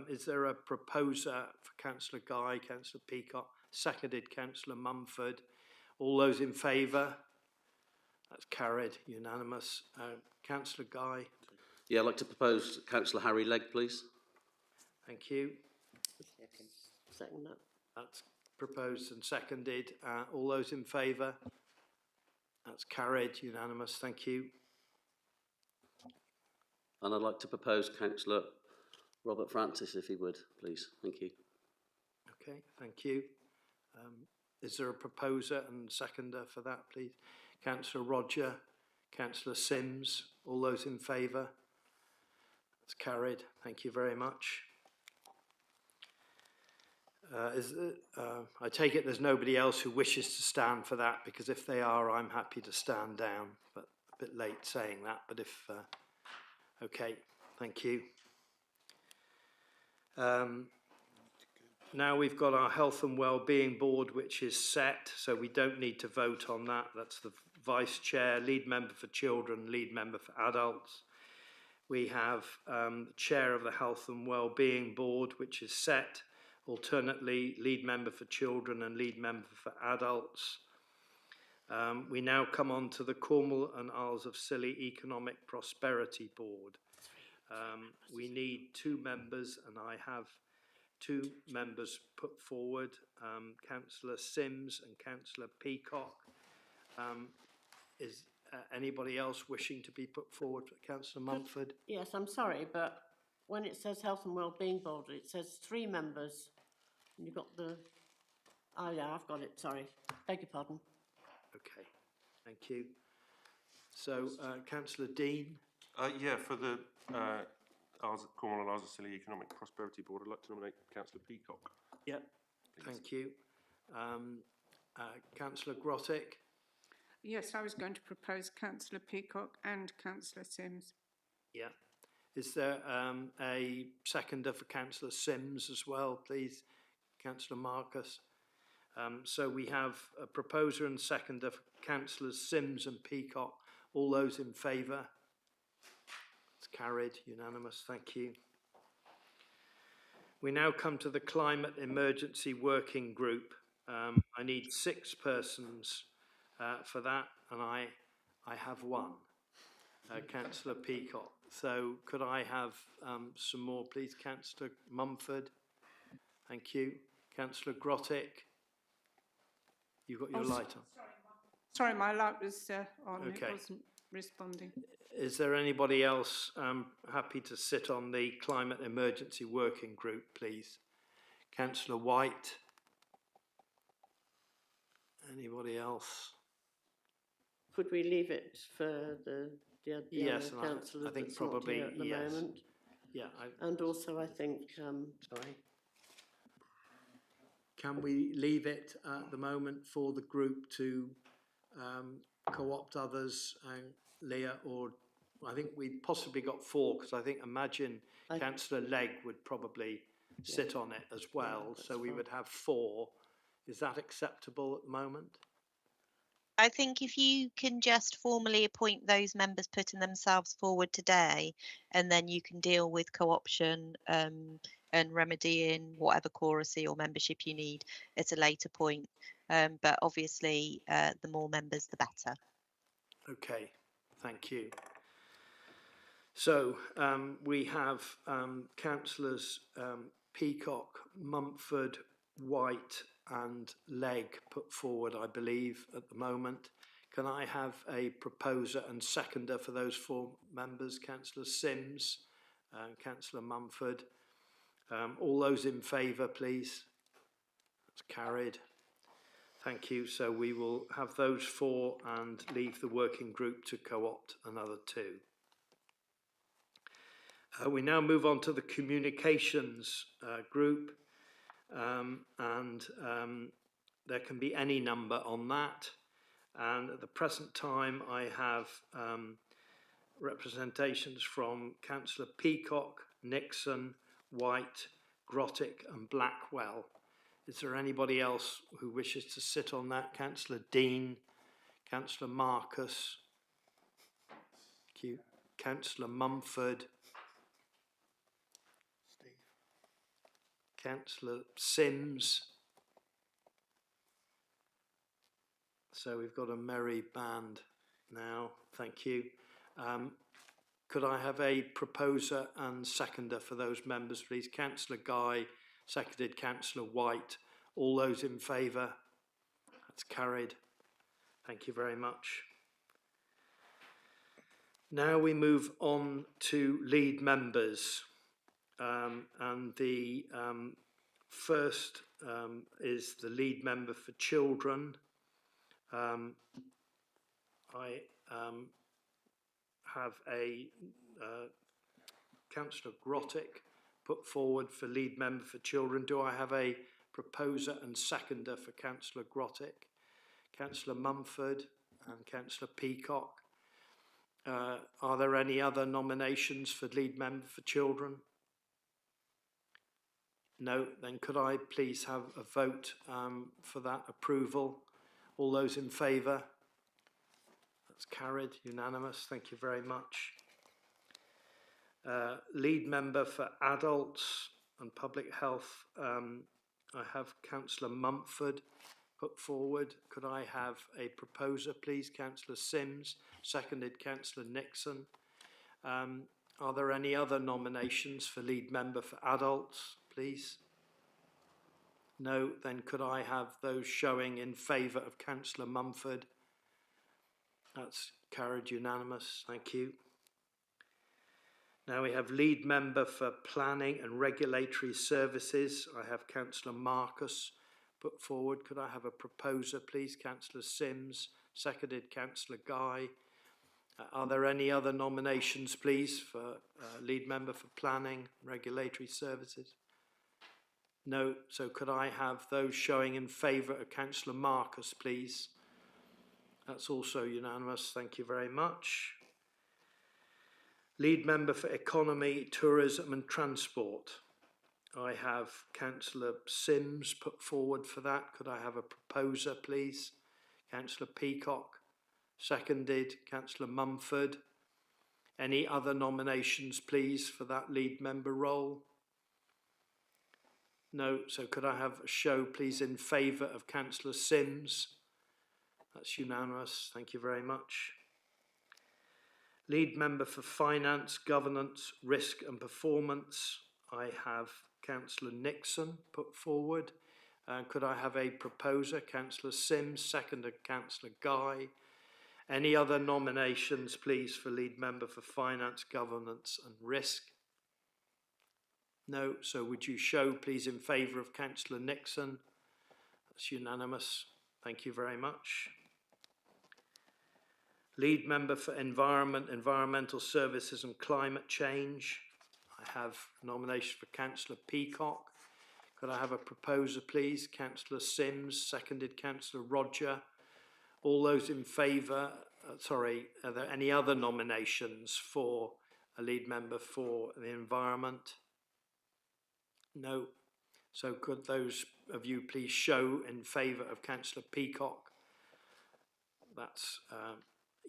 Is there a proposer for Councillor Guy? Councillor Peacock, seconded Councillor Mumford. All those in favour? That's carried, unanimous. Councillor Guy. Yeah, I'd like to propose Councillor Harry Legg, please. Thank you. Second that. That's proposed and seconded. All those in favour? That's carried, unanimous. Thank you. And I'd like to propose Councillor Robert Francis, if he would, please. Thank you. Okay, thank you. Is there a proposer and seconder for that, please? Councillor Roger, Councillor Sims, all those in favour? That's carried. Thank you very much. I take it there's nobody else who wishes to stand for that, because if they are, I'm happy to stand down, but a bit late saying that, but if, okay, thank you. Now we've got our Health and Wellbeing Board, which is set, so we don't need to vote on that. That's the Vice Chair, Lead Member for Children, Lead Member for Adults. We have the Chair of the Health and Wellbeing Board, which is set. Alternately, Lead Member for Children and Lead Member for Adults. We now come on to the Cornwall and Isles of Scilly Economic Prosperity Board. We need 2 members, and I have 2 members put forward, Councillor Sims and Councillor Peacock. Is anybody else wishing to be put forward? Councillor Mumford? Yes, I'm sorry, but when it says Health and Wellbeing Board, it says 3 members. And you've got the... Oh, yeah, I've got it, sorry. Beg your pardon. Okay, thank you. So, Councillor Dean? Yeah, for the Cornwall and Isles of Scilly Economic Prosperity Board, I'd like to nominate Councillor Peacock. Yep, thank you. Councillor Grottick? Yes, I was going to propose Councillor Peacock and Councillor Sims. Yeah. Is there a seconder for Councillor Sims as well, please? Councillor Marcus. So we have a proposer and seconder for Councillors Sims and Peacock. All those in favour? It's carried, unanimous, thank you. We now come to the Climate Emergency Working Group. I need 6 persons for that, and I have 1, Councillor Peacock. So could I have some more, please? Councillor Mumford. Thank you. Councillor Grottick. You've got your light on. Sorry, my light was on. Okay. It wasn't responding. Is there anybody else happy to sit on the Climate Emergency Working Group, please? Councillor White. Anybody else? Could we leave it for the Yes, other and councillor I think that's not probably here at the yes. moment? Yeah. And also, I think, sorry. Can we leave it at the moment for the group to co-opt others, Leah, or I think we possibly got 4, because I think, imagine I- councillor Legg would probably sit on it as well, that's so we fine. would have 4. Is that acceptable at the moment? I think if you can just formally appoint those members putting themselves forward today, and then you can deal with co-option and remedying whatever choracy or membership you need at a later point. But obviously, the more members, the better. Okay, thank you. So we have councillors Peacock, Mumford, White and Legg put forward, I believe, at the moment. Can I have a proposer and seconder for those 4 members? Councillor Sims, Councillor Mumford. All those in favour, please. That's carried. Thank you. So we will have those 4 and leave the working group to co-opt another 2. We now move on to the communications group, and there can be any number on that. And at the present time, I have representations from Councillor Peacock, Nixon, White, Grottick and Blackwell. Is there anybody else who wishes to sit on that? Councillor Dean, Councillor Marcus, thank you. Councillor Mumford, Councillor Sims. So we've got a merry band now, thank you. Could I have a proposer and seconder for those members, please? Councillor Guy, seconded Councillor White. All those in favour? That's carried. Thank you very much. Now we move on to lead members. And the first is the lead member for children. I have a Councillor Grottick put forward for lead member for children. Do I have a proposer and seconder for Councillor Grottick? Councillor Mumford and Councillor Peacock. Are there any other nominations for lead member for children? No, then could I please have a vote for that approval? All those in favour? That's carried, unanimous, thank you very much. Lead member for adults and public health, I have Councillor Mumford put forward. Could I have a proposer, please? Councillor Sims, seconded Councillor Nixon. Are there any other nominations for lead member for adults, please? No, then could I have those showing in favour of Councillor Mumford? That's carried unanimous, thank you. Now we have lead member for planning and regulatory services. I have Councillor Marcus put forward. Could I have a proposer, please? Councillor Sims, seconded Councillor Guy. Are there any other nominations, please, for lead member for planning and regulatory services? No, so could I have those showing in favour of Councillor Marcus, please? That's also unanimous, thank you very much. Lead member for economy, tourism and transport. I have Councillor Sims put forward for that. Could I have a proposer, please? Councillor Peacock, seconded Councillor Mumford. Any other nominations, please, for that lead member role? No, so could I have a show, please, in favour of Councillor Sims? That's unanimous, thank you very much. Lead member for finance, governance, risk and performance. I have Councillor Nixon put forward. Could I have a proposer? Councillor Sims, seconded Councillor Guy. Any other nominations, please, for lead member for finance, governance and risk? No, so would you show, please, in favour of Councillor Nixon? That's unanimous. Thank you very much. Lead member for environment, environmental services and climate change. I have a nomination for Councillor Peacock. Could I have a proposer, please? Councillor Sims, seconded Councillor Roger. All those in favour are there any other nominations for a lead member for the environment? No. So could those of you please show in favour of Councillor Peacock? That's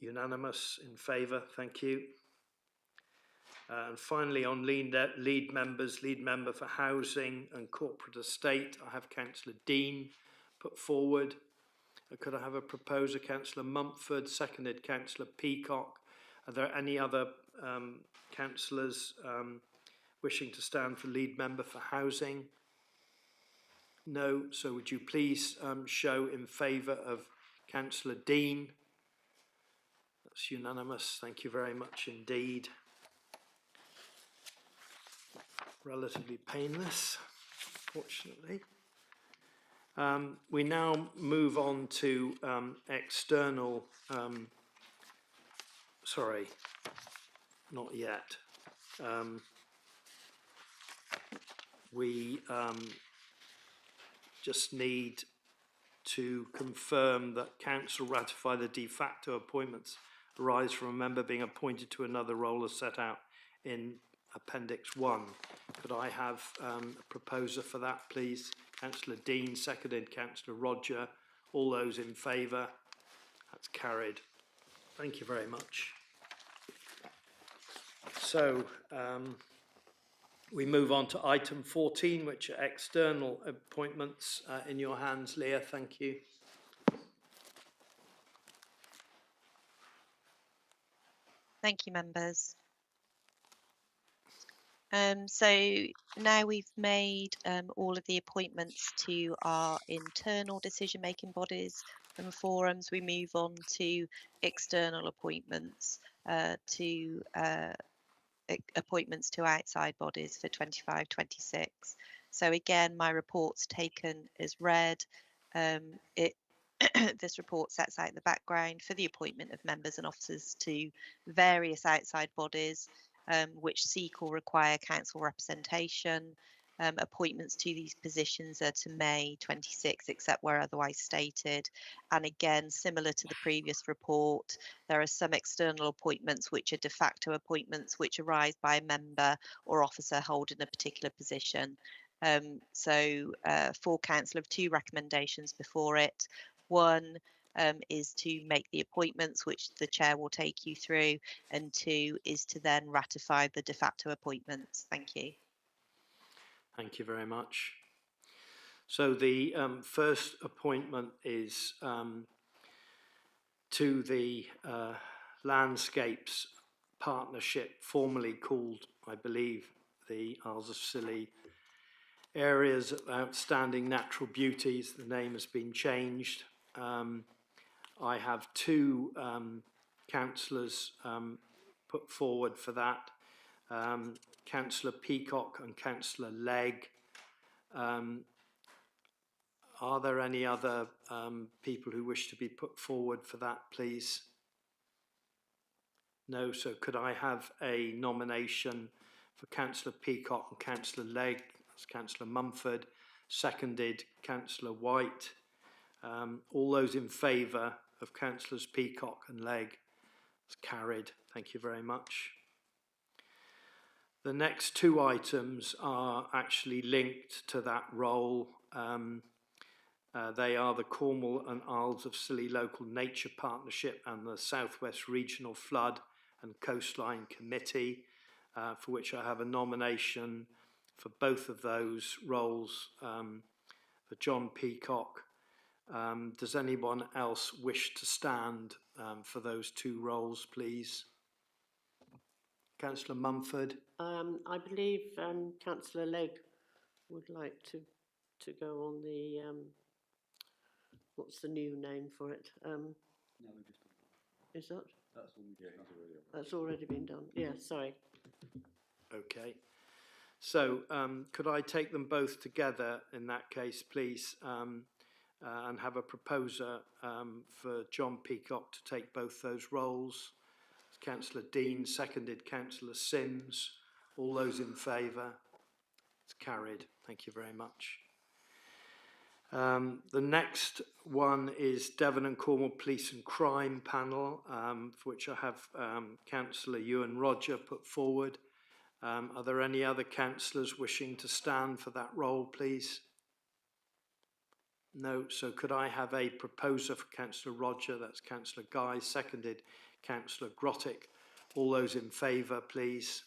unanimous in favour, thank you. And finally, on lead members, lead member for housing and corporate estate, I have Councillor Dean put forward. Could I have a proposer, Councillor Mumford, seconded Councillor Peacock? Are there any other councillors wishing to stand for lead member for housing? No, so would you please show in favour of Councillor Dean? That's unanimous, thank you very much indeed. Relatively painless, fortunately. We now move on to external, sorry, not yet. We just need to confirm that council ratify the de facto appointments arise from a member being appointed to another role as set out in Appendix 1. Could I have a proposer for that, please? Councillor Dean, seconded Councillor Roger. All those in favour? That's carried. Thank you very much. So we move on to item 14, which are external appointments. In your hands, Leah, thank you. Thank you, members. So now we've made all of the appointments to our internal decision-making bodies and forums. We move on to external appointments appointments to outside bodies for 25-26. So again, my report's taken as read. This report sets out the background for the appointment of members and officers to various outside bodies which seek or require council representation. Appointments to these positions are to May 26, except where otherwise stated. And again, similar to the previous report, there are some external appointments which are de facto appointments which arise by a member or officer holding a particular position. For council have two recommendations before it. One is to make the appointments, which the chair will take you through, and two is to then ratify the de facto appointments. Thank you. Thank you very much. So the first appointment is to the Landscapes Partnership, formerly called, I believe, the Isles of Scilly Areas of Outstanding Natural Beauties. The name has been changed. I have two councillors put forward for that. Councillor Peacock and Councillor Legg. Are there any other people who wish to be put forward for that, please? No, so could I have a nomination for Councillor Peacock and Councillor Legg? That's Councillor Mumford, seconded Councillor White. All those in favour of Councillors Peacock and Legg? It's carried. Thank you very much. The next two items are actually linked to that role. They are the Cornwall and Isles of Scilly Local Nature Partnership and the South West Regional Flood and Coastline Committee, for which I have a nomination for both of those roles for John Peacock. Does anyone else wish to stand for those two roles, please? Councillor Mumford. I believe Councillor Legg would like to go on the what's the new name for it? Is that? That's already been done. Yeah, sorry. Okay. So could I take them both together in that case, please, and have a proposer for John Peacock to take both those roles? Councillor Dean, seconded Councillor Sims. All those in favour? It's carried. Thank you very much. The next one is Devon and Cornwall Police and Crime Panel, for which I have Councillor Ewan Roger put forward. Are there any other councillors wishing to stand for that role, please? No, so could I have a proposer for Councillor Roger? That's Councillor Guy, seconded Councillor Grottick. All those in favour, please.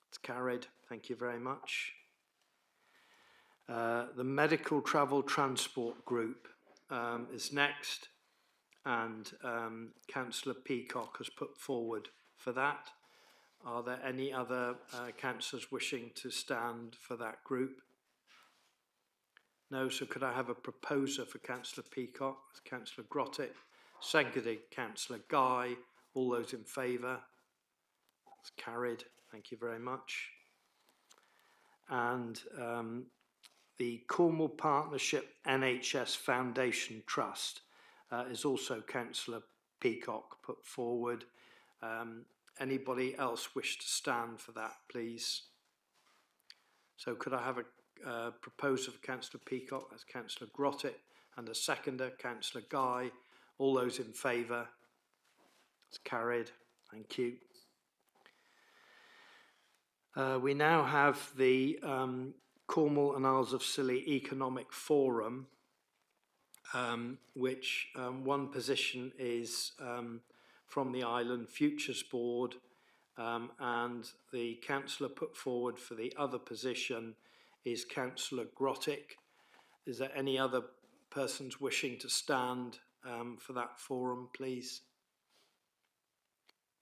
It's carried. Thank you very much. The Medical Travel Transport Group is next, and Councillor Peacock has put forward for that. Are there any other councillors wishing to stand for that group? No, so could I have a proposer for Councillor Peacock? Councillor Grottick, seconded Councillor Guy. All those in favour? It's carried. Thank you very much. And the Cornwall Partnership NHS Foundation Trust is also Councillor Peacock put forward. Anybody else wish to stand for that, please? So could I have a proposer for Councillor Peacock? That's Councillor Grottick, and a seconder, Councillor Guy. All those in favour? It's carried. Thank you. We now have the Cornwall and Isles of Scilly Economic Forum, which one position is from the Island Futures Board, and the councillor put forward for the other position is Councillor Grottick. Is there any other persons wishing to stand for that forum, please?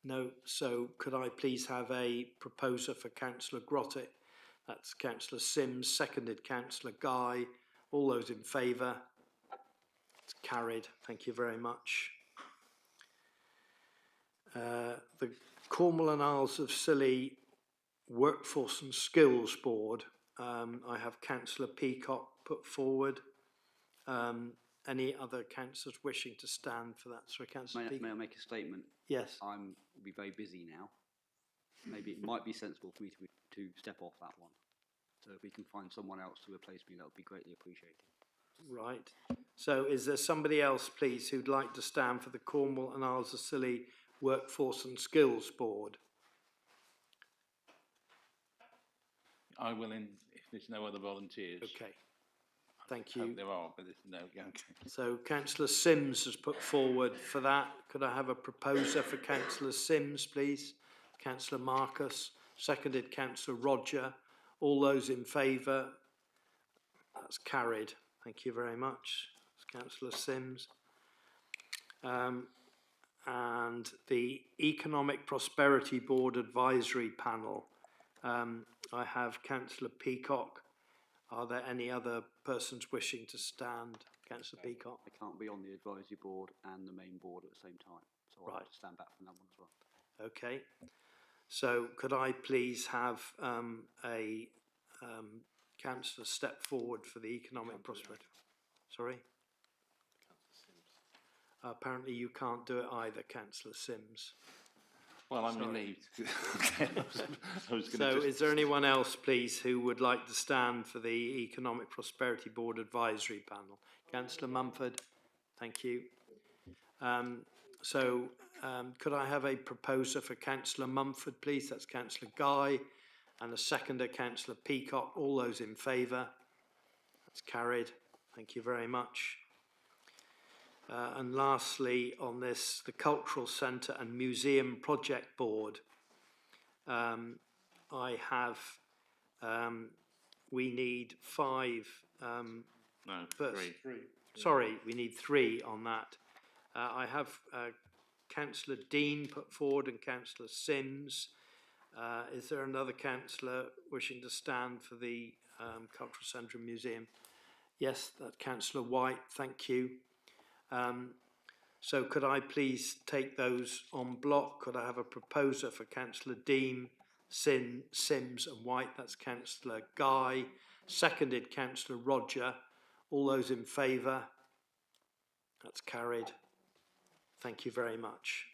No, so could I please have a proposer for Councillor Grottick? That's Councillor Sims, seconded Councillor Guy. All those in favour? It's carried. Thank you very much. The Cornwall and Isles of Scilly Workforce and Skills Board, I have Councillor Peacock put forward. Any other councillors wishing to stand for that? Sorry, Councillor Peacock. May I make a statement? Yes. I'm will be very busy now. Maybe it might be sensible for me to step off that one. So if we can find someone else to replace me, that would be greatly appreciated. Right. So is there somebody else, please, who'd like to stand for the Cornwall and Isles of Scilly Workforce and Skills Board? I will, if there's no other volunteers. Okay. Thank I you. hope there are, but there's no. Okay. So Councillor Sims has put forward for that. Could I have a proposer for Councillor Sims, please? Councillor Marcus, seconded Councillor Roger. All those in favour? That's carried. Thank you very much. Councillor Sims. And the Economic Prosperity Board Advisory Panel. I have Councillor Peacock. Are there any other persons wishing to stand? Councillor Peacock. I can't be on the advisory board and the main board at the same time, so I'll have to stand back from that one as well. Okay. So could I please have a councillor step forward for the Economic Prosperity? Sorry? Apparently you can't do it either, Councillor Sims. Well, I'm relieved. Okay, I was So just... is there anyone else, please, who would like to stand for the Economic Prosperity Board Advisory Panel? Councillor Mumford, thank you. Could I have a proposer for Councillor Mumford, please? That's Councillor Guy, and a seconder, Councillor Peacock. All those in favour? That's carried. Thank you very much. And lastly on this, the Cultural Centre and Museum Project Board. I have, we need 5 No, three. Sorry, we need 3 on that. I have Councillor Dean put forward and Councillor Sims. Is there another councillor wishing to stand for the Cultural Centre and Museum? Yes, that's Councillor White, thank you. So could I please take those on block? Could I have a proposer for Councillor Dean, Sims and White? That's Councillor Guy, seconded Councillor Roger. All those in favour? That's carried. Thank you very much.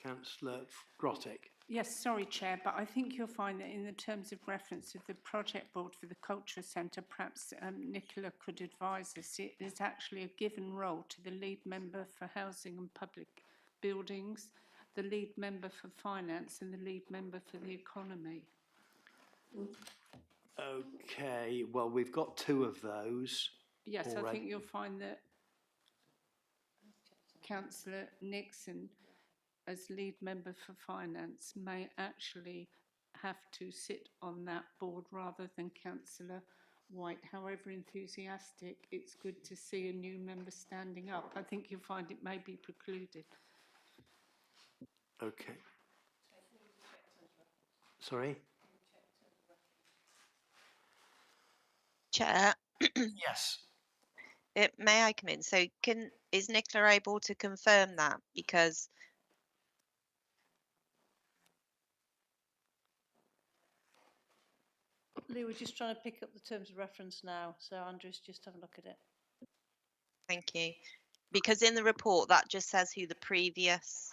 Councillor Grottick. Yes, sorry, Chair, but I think you'll find that in the terms of reference of the project board for the Culture Centre, perhaps Nicola could advise us. It is actually a given role to the lead member for housing and public buildings, the lead member for finance and the lead member for the economy. Okay, well, we've got two of those. Yes, I already. think you'll find that Councillor Nixon, as lead member for finance, may actually have to sit on that board rather than Councillor White. However enthusiastic, it's good to see a new member standing up. I think you'll find it may be precluded. Okay. Sorry? Chair, Yes. may I come in? So is Nicola able to confirm that? Because Lou, we're just trying to pick up the terms of reference now, so Andrew's just have a look at it. thank you. Because in the report that just says who the previous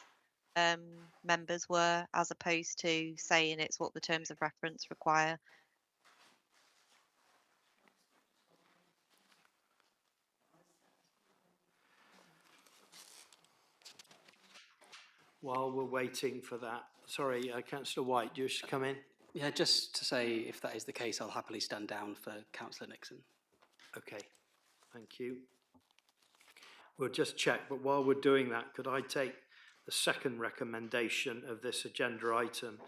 members were, as opposed to saying it's what the terms of reference require. While we're waiting for that, sorry, Councillor White, do you wish to come in? Yeah, just to say, if that is the case, I'll happily stand down for Councillor Nixon. Okay, thank you. We'll just check, but while we're doing that, could I take the second recommendation of this agenda item,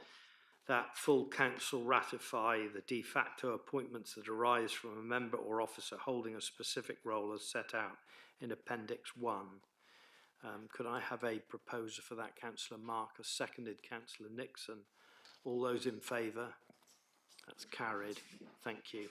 that full council ratify the de facto appointments that arise from a member or officer holding a specific role as set out in Appendix 1. Could I have a proposer for that? Councillor Marcus, seconded Councillor Nixon. All those in favour? That's carried. Thank you.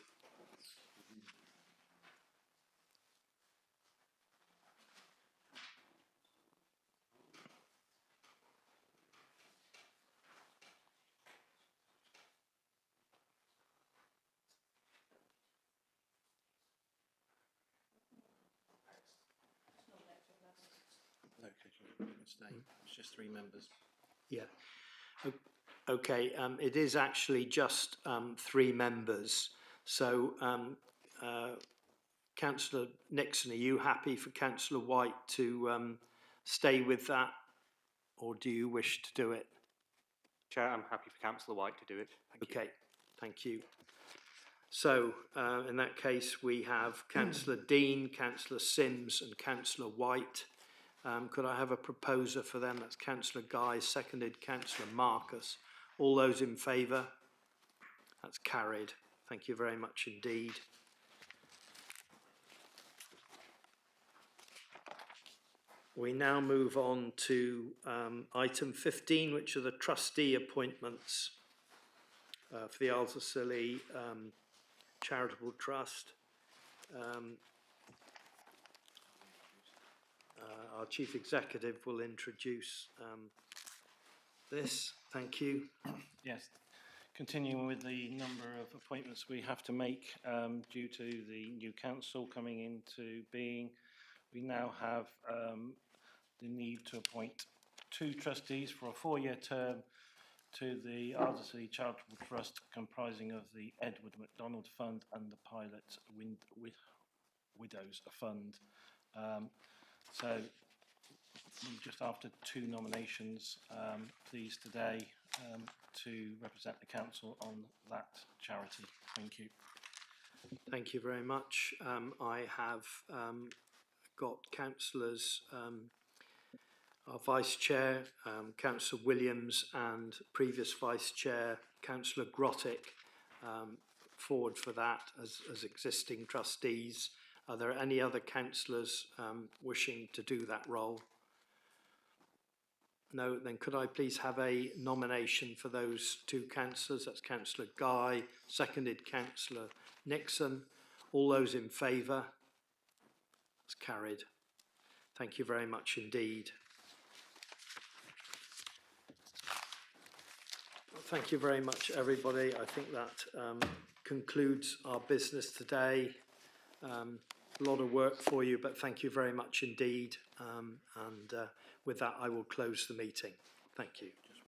It's just 3 members. Yeah. Okay, it is actually just 3 members. So, Councillor Nixon, are you happy for Councillor White to stay with that, or do you wish to do it? Chair, I'm happy for Councillor White to do it. Okay, thank you. So, in that case, we have Councillor Dean, Councillor Sims and Councillor White. Could I have a proposer for them? That's Councillor Guy, seconded Councillor Marcus. All those in favour? That's carried. Thank you very much indeed. We now move on to item 15, which are the trustee appointments for the Isles of Scilly Charitable Trust. Our Chief Executive will introduce this. Thank you. Yes, continuing with the number of appointments we have to make due to the new council coming into being, we now have the need to appoint 2 trustees for a 4-year term to the Isles of Scilly Charitable Trust, comprising of the Edward MacDonald Fund and the Pilot Widows Fund. So just after 2 nominations, pleased today to represent the council on that charity. Thank you. Thank you very much. I have got councillors, our Vice Chair, Councillor Williams, and previous Vice Chair, Councillor Grottick, forward for that as existing trustees. Are there any other councillors wishing to do that role? No, then could I please have a nomination for those 2 councillors? That's Councillor Guy, seconded Councillor Nixon. All those in favour? That's carried. Thank you very much indeed. Thank you very much, everybody. I think that concludes our business today. A lot of work for you, but thank you very much indeed. And with that, I will close the meeting. Thank you. Just